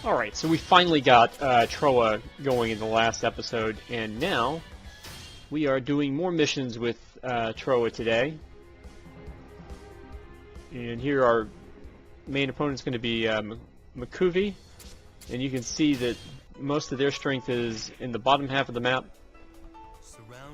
Alright, so we finally got Trowa going in the last episode, and now we are doing more missions with Trowa today. And here our main opponent is going to be Makuvi, and you can see that most of their strength is in the bottom half of the map.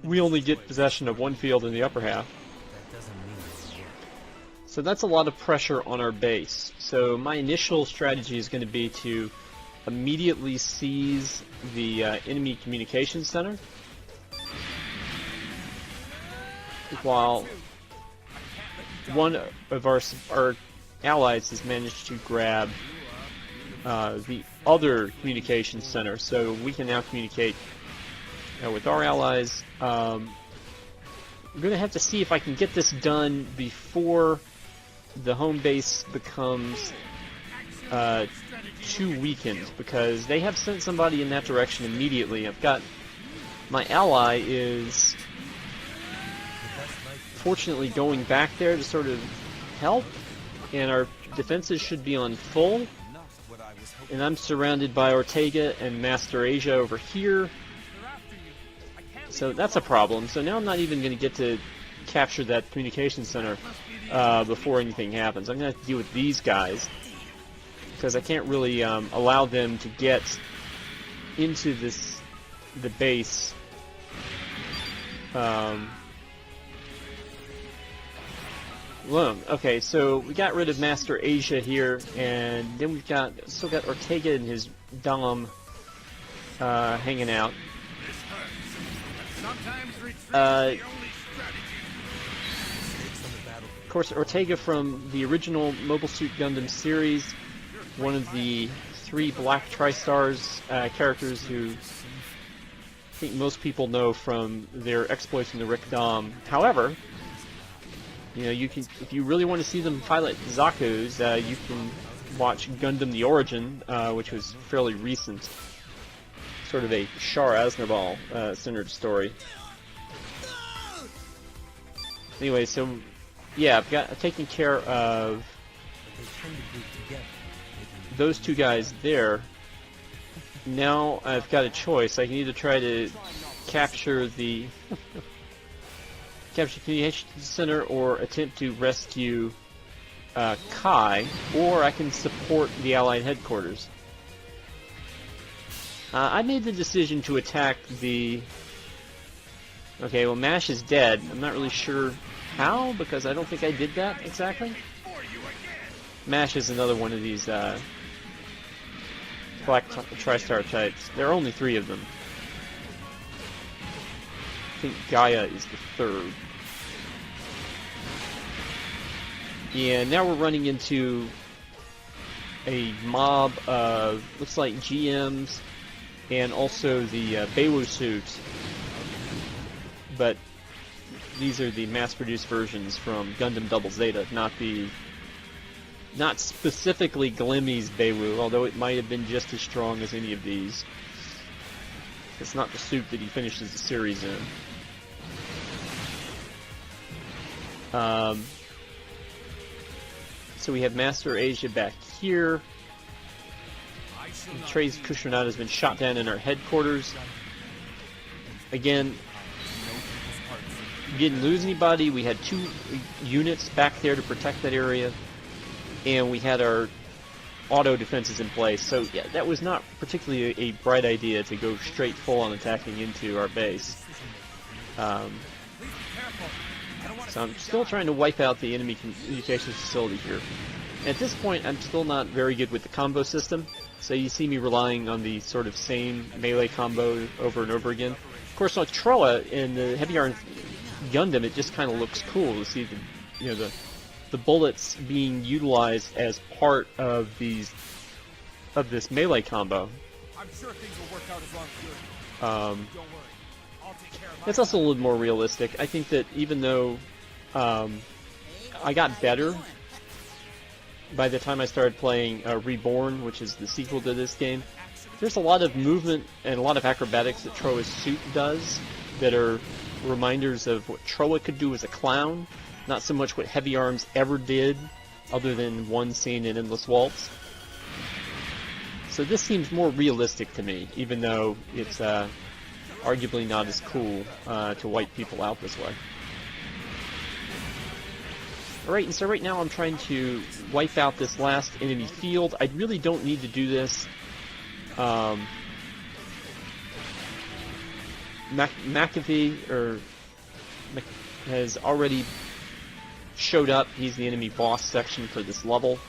We only get possession of one field in the upper half. So that's a lot of pressure on our base. So my initial strategy is going to be to immediately seize the enemy communications center, while one of our allies has managed to grab the other communications center. So we can now communicate with our allies. I'm going to have to see if I can get this done before the home base becomes too weakened, because they have sent somebody in that direction immediately. I've got my ally is fortunately going back there to sort of help, and our defenses should be on full, and I'm surrounded by Ortega and Master Asia over here, so that's a problem. So now I'm not even going to get to capture that communication center before anything happens. I'm going to have to deal with these guys, because I can't really allow them to get into the base. Okay, so we got rid of Master Asia here, and then we've still got Ortega and his Dom hanging out. Of course, Ortega from the original Mobile Suit Gundam series, one of the 3 Black Tri-Stars characters who I think most people know from their exploits in the Rick Dom. However, you know, you can, if you really want to see them pilot Zaku's, you can watch Gundam: The Origin, which was fairly recent, sort of a Char Aznarbal centered story. Anyway, so yeah, I've taken care of those 2 guys there. Now I've got a choice. I can either try to capture the communication center, or attempt to rescue Kai, or I can support the Allied headquarters. I made the decision to attack the... Okay, well, Mash is dead. I'm not really sure how, because I don't think I did that exactly. Mash is another one of these Black Tri-Star types. There are only 3 of them. I think Gaia is the 3rd. And now we're running into a mob of, looks like GMs, and also the Bewu suits. But these are the mass-produced versions from Gundam Double Zeta, not specifically Glimmy's Bewu, although it might have been just as strong as any of these. It's not the suit that he finishes the series in. So we have Master Asia back here. Trace Kushanada has been shot down in our headquarters. Again, we didn't lose anybody. We had 2 units back there to protect that area, and we had our auto defenses in place. So yeah, that was not particularly a bright idea to go straight full-on attacking into our base. So I'm still trying to wipe out the enemy communications facility here. And at this point, I'm still not very good with the combo system, so you see me relying on the sort of same melee combo over and over again. Of course, on Trowa in the Heavy Iron Gundam, it just kind of looks cool to see the bullets being utilized as part of this melee combo. I'm sure things will work out as long as you're. It's also a little more realistic. I think that even though I got better by the time I started playing Reborn, which is the sequel to this game, there's a lot of movement and a lot of acrobatics that Trowa's suit does that are reminders of what Trowa could do as a clown, not so much what Heavy Arms ever did, other than one scene in Endless Waltz. So this seems more realistic to me, even though it's arguably not as cool to wipe people out this way. Alright, and so right now I'm trying to wipe out this last enemy field. I really don't need to do this. McAfee has already showed up. He's the enemy boss section for this level.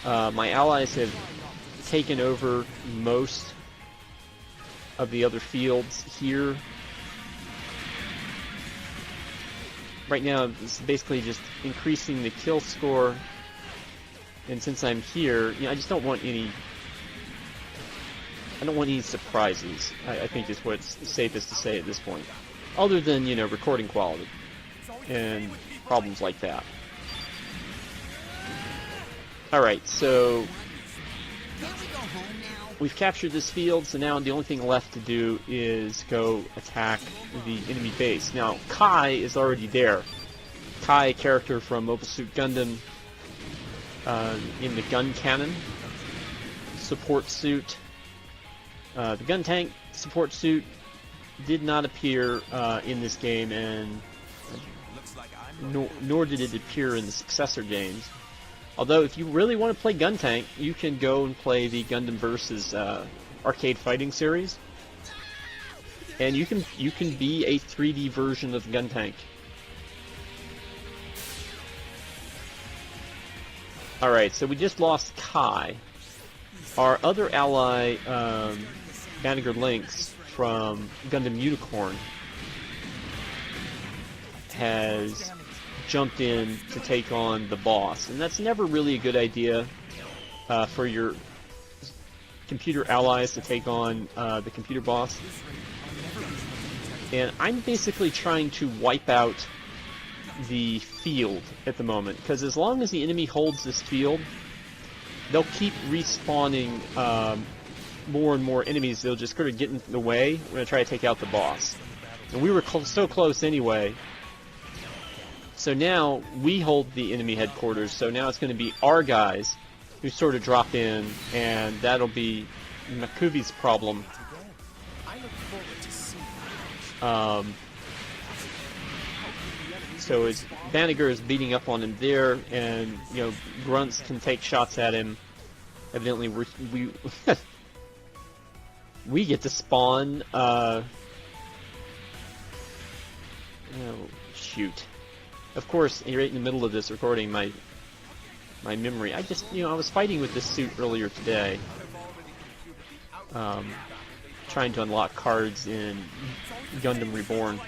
My allies have taken over most of the other fields here. Right now, it's basically just increasing the kill score. And since I'm here, I just don't want any. I don't want any surprises. I think is what's safest to say at this point, other than recording quality and problems like that. All right, so we've captured this field, so now the only thing left to do is go attack the enemy base. Now, Kai is already there. Kai, a character from Mobile Suit Gundam in the gun cannon support suit. The gun tank support suit did not appear in this game, and nor did it appear in the successor games. Although, if you really want to play Gun Tank, you can go and play the Gundam Versus arcade fighting series, and you can be a 3D version of Gun Tank. All right, so we just lost Kai. Our other ally, Banneker Lynx from Gundam Unicorn, has jumped in to take on the boss, and that's never really a good idea for your computer allies to take on the computer boss. And I'm basically trying to wipe out the field at the moment, because as long as the enemy holds this field, they'll keep respawning more and more enemies. They'll just sort of get in the way when I try to take out the boss. And we were so close anyway. So now we hold the enemy headquarters, so now it's going to be our guys who sort of drop in, and that'll be Makuvi's problem. So as Banneker is beating up on him there, and grunts can take shots at him. Evidently, we get to spawn. Oh shoot. Of course, right in the middle of this recording, my memory. I just, I was fighting with this suit earlier today, trying to unlock cards in Gundam Reborn,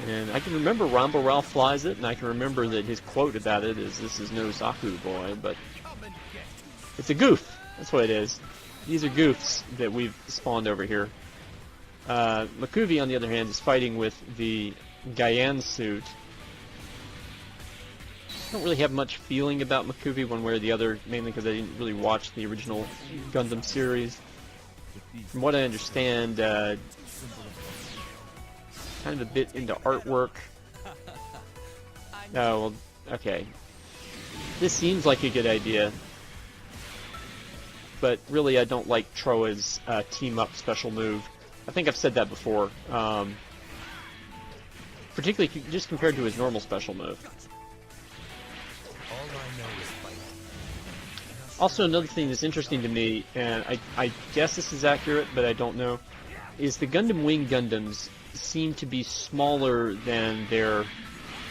and I can remember Rambo Ralph flies it, and I can remember that his quote about it is, "This is no Zaku boy," but it's a goof. That's what it is. These are goofs that we've spawned over here. Makuvi, on the other hand, is fighting with the Gaian suit. I don't really have much feeling about Makuvi one way or the other, mainly because I didn't really watch the original Gundam series. From what I understand, kind of a bit into artwork. Oh, well, okay. This seems like a good idea, but really I don't like Trowa's team-up special move. I think I've said that before, particularly just compared to his normal special move. Also, another thing that's interesting to me, and I guess this is accurate, but I don't know, is the Gundam Wing Gundams seem to be smaller than their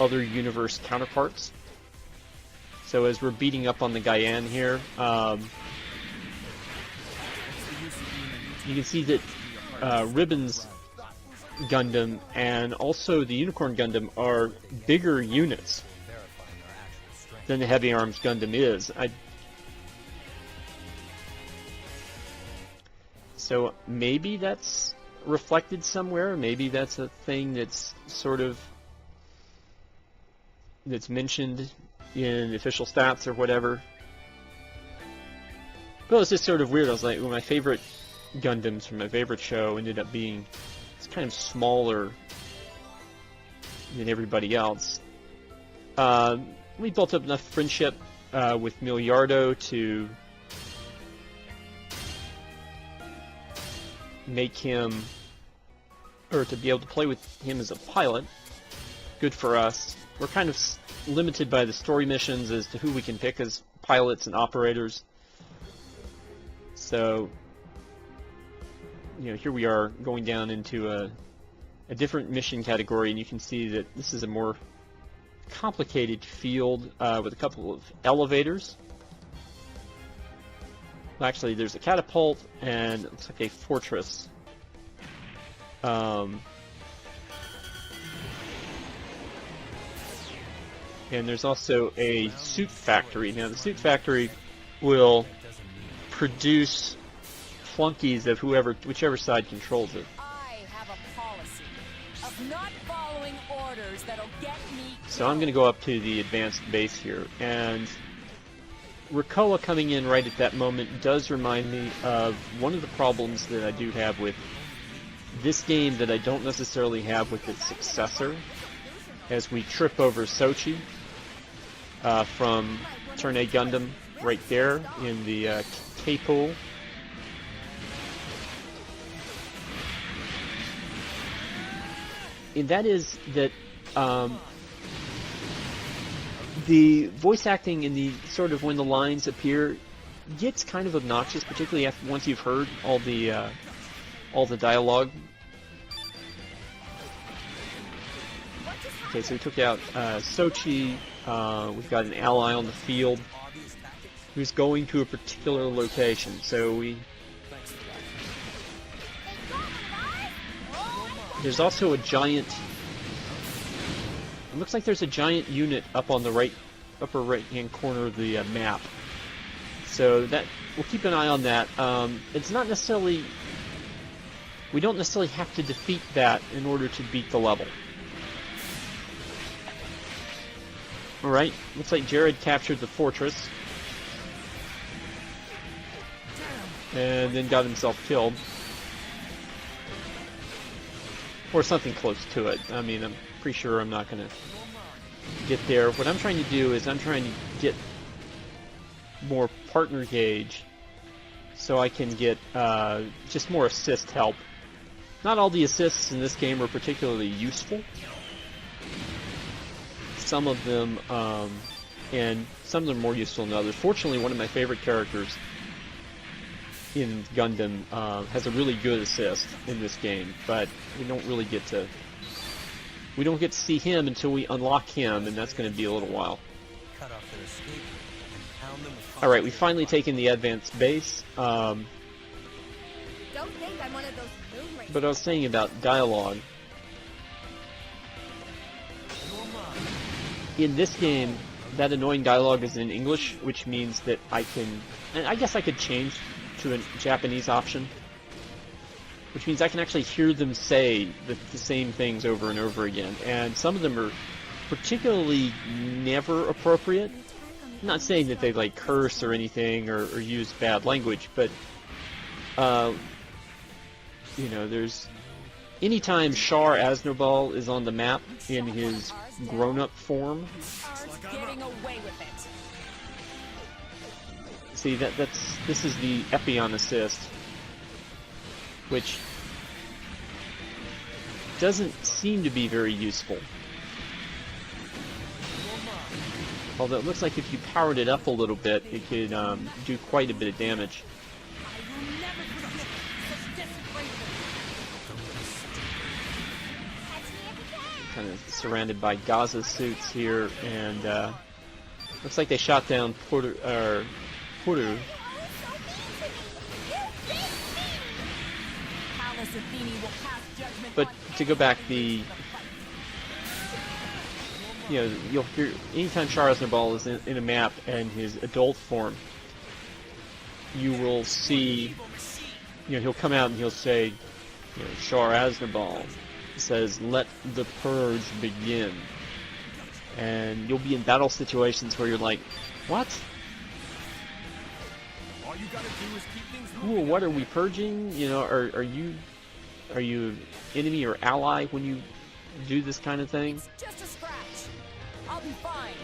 other universe counterparts. So as we're beating up on the Gaian here, you can see that Ribbon's Gundam and also the Unicorn Gundam are bigger units than the Heavy Arms Gundam is. So maybe that's reflected somewhere. Maybe that's a thing that's sort of mentioned in official stats or whatever. Well, it's just sort of weird. I was like, well, my favorite Gundams from my favorite show ended up being kind of smaller than everybody else. We built up enough friendship with Miliardo to make him, or to be able to play with him as a pilot. Good for us. We're kind of limited by the story missions as to who we can pick as pilots and operators. So, you know, here we are going down into a different mission category, and you can see that this is a more complicated field with a couple of elevators. Actually, there's a catapult and it looks like a fortress. And there's also a suit factory. Now, the suit factory will produce flunkies of whichever side controls it. I have a policy of not following orders that'll get me. So I'm going to go up to the advanced base here, and Krakoa coming in right at that moment does remind me of one of the problems that I do have with this game that I don't necessarily have with its successor, as we trip over Sochi from Turn A Gundam right there in the K-pool. And that is that the voice acting in the sort of when the lines appear gets kind of obnoxious, particularly once you've heard all the dialogue. Okay, so we took out Sochi. We've got an ally on the field who's going to a particular location. So there's also a giant. It looks like there's a giant unit up on the upper right-hand corner of the map. So that we'll keep an eye on that. It's not necessarily. We don't necessarily have to defeat that in order to beat the level. Alright, looks like Jared captured the fortress. And then got himself killed. Or something close to it. I mean, I'm pretty sure I'm not going to get there. What I'm trying to do is I'm trying to get more partner gauge so I can get just more assist help. Not all the assists in this game are particularly useful. Some of them, and some of them are more useful than others. Fortunately, one of my favorite characters in Gundam has a really good assist in this game, but we don't really get to see him until we unlock him, and that's going to be a little while. Alright, we've finally taken the advanced base. Don't think I'm one of those moon rangers. But I was saying about dialogue. In this game, that annoying dialogue is in English, which means that I can, and I guess I could change to a Japanese option, which means I can actually hear them say the same things over and over again, and some of them are particularly never appropriate. I'm not saying that they like curse or anything or use bad language, but you know, there's anytime Char Aznarbal is on the map in his grown-up form. Getting away with it. See, this is the Epyon assist, which doesn't seem to be very useful. Although it looks like if you powered it up a little bit, it could do quite a bit of damage. Kind of surrounded by Gaza suits here, and looks like they shot down Puru. But to go back, you'll hear anytime Char Aznarbal is in a map and his adult form, you will see, he'll come out and he'll say, Char Aznarbal says, "Let the purge begin," and you'll be in battle situations where you're like, "What? All you gotta do is keep things Ooh, what are we purging? Are you enemy or ally when you do this kind of thing?" It's just a scratch. I'll be fine.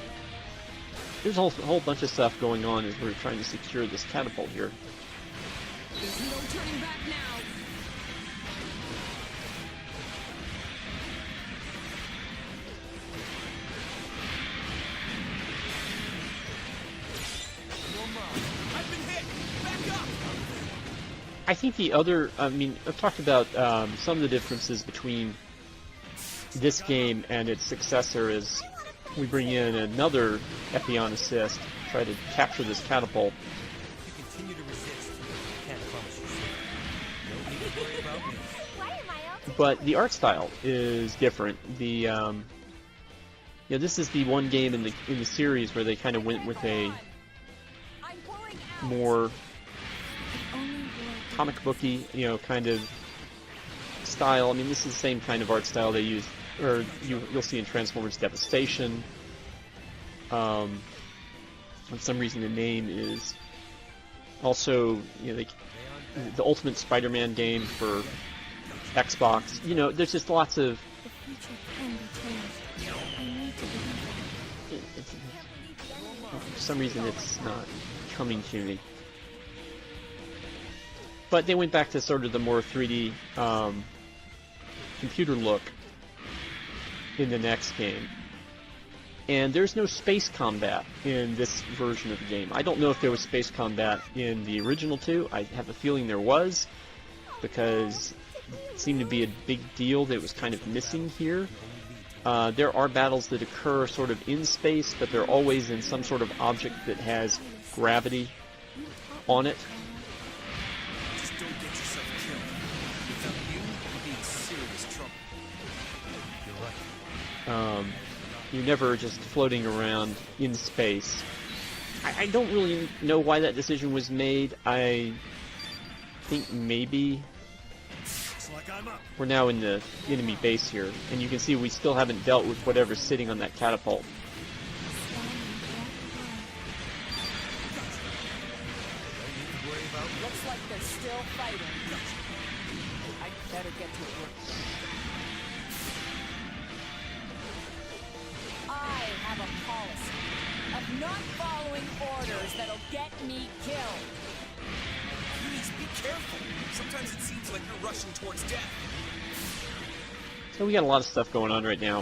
there's a whole bunch of stuff going on as we're trying to secure this catapult here. There's no turning back now. I've been hit! Back up! I think the other, I mean, I've talked about some of the differences between this game and its successor is we bring in another Epyon assist, try to capture this catapult. You continue to resist. Can't promise you safe. No need to worry about me. But the art style is different. The this is the one game in the series where they kind of went with a I'm pouring out. more comic booky, kind of style. I mean, this is the same kind of art style they use, or you'll see in Transformers Devastation. For some reason, the name is also, the Ultimate Spider-Man game for Xbox. There's just lots of. For some reason, it's not coming to me. But they went back to sort of the more 3D computer look in the next game. And there's no space combat in this version of the game. I don't know if there was space combat in the original two. I have a feeling there was, because it seemed to be a big deal that was kind of missing here. There are battles that occur sort of in space, but they're always in some sort of object that has gravity on it. Just don't get yourself killed. Without you, you'll be in serious trouble. You're right. You're never just floating around in space. I don't really know why that decision was made. I think maybe Looks like I'm up. we're now in the enemy base here, and you can see we still haven't dealt with whatever's sitting on that catapult. Looks like they're still fighting. I'd better get to work. I have a policy of not following orders that'll get me killed. Please be careful. Sometimes it seems like you're rushing towards death. So we got a lot of stuff going on right now.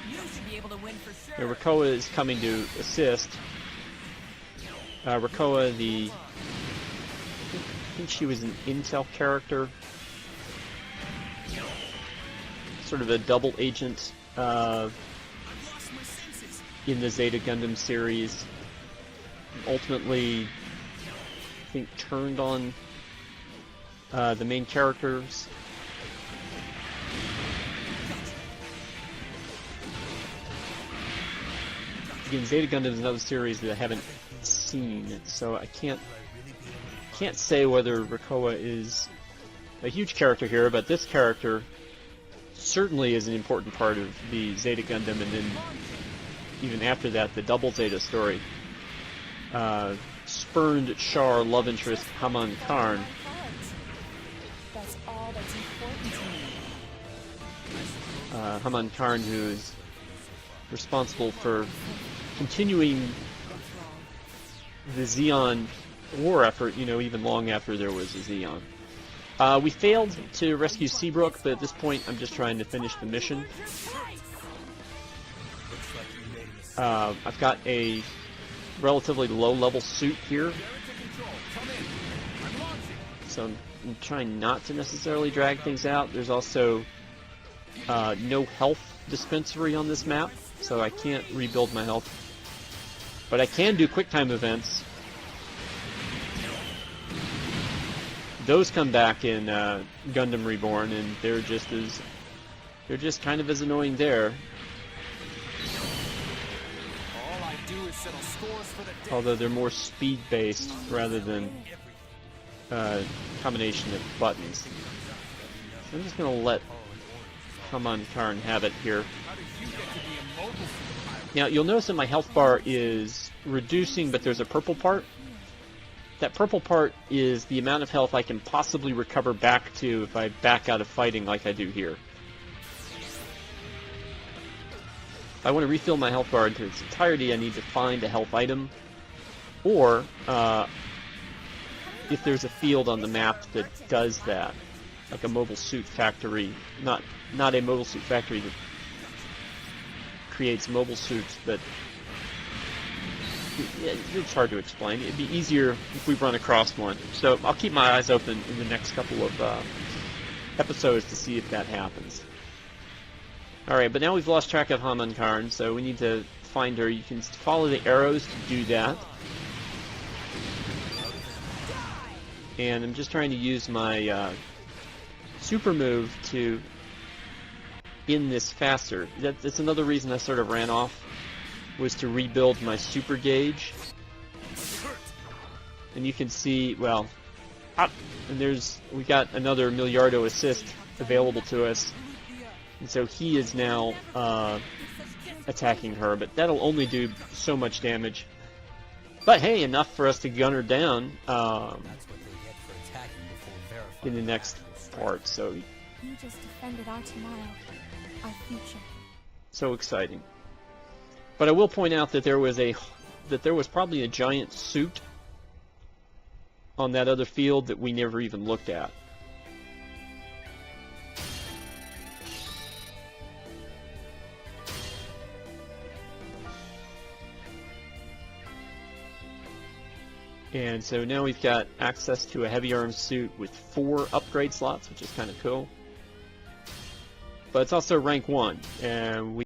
You should be able to win for sure. Rakoa is coming to assist. Rakoa, I think she was an Intel character. Sort of a double agent in the Zeta Gundam series. Ultimately, I think turned on the main characters. Again, Zeta Gundam is another series that I haven't seen, so I can't say whether Rakoa is a huge character here, but this character certainly is an important part of the Zeta Gundam, and then even after that, the Double Zeta story. Spurned Char love interest Haman Karn. That's all that's important to me. Haman Karn, who is responsible for continuing the Xeon war effort, even long after there was a Xeon. We failed to rescue Seabrook, but at this point I'm just trying to finish the mission. I've got a relatively low-level suit here, so I'm trying not to necessarily drag things out. There's also no health dispensary on this map, so I can't rebuild my health. But I can do QuickTime events. Those come back in Gundam Reborn, and they're just kind of as annoying there. All I do is settle scores for the day. Although they're more speed-based rather than combination of buttons. So I'm just going to let Haman Karn have it here. How did you get to be immobile? Now, you'll notice that my health bar is reducing, but there's a purple part. That purple part is the amount of health I can possibly recover back to if I back out of fighting like I do here. I want to refill my health bar into its entirety, I need to find a health item, or if there's a field on the map that does that, like a mobile suit factory, not a mobile suit factory that creates mobile suits, but it's hard to explain. It'd be easier if we run across one. So I'll keep my eyes open in the next couple of episodes to see if that happens. Alright, but now we've lost track of Hamankarn, so we need to find her. You can follow the arrows to do that. And I'm just trying to use my super move to end this faster. That's another reason I sort of ran off, was to rebuild my super gauge. And you can see, well, and we got another Miliardo assist available to us. And so he is now attacking her, but that'll only do so much damage. But hey, enough for us to gun her down in the next part. So You just defended our tomorrow, our future. so exciting. But I will point out that there was probably a giant suit on that other field that we never even looked at. And so now we've got access to a heavy arms suit with 4 upgrade slots, which is kind of cool. But it's also rank 1, and we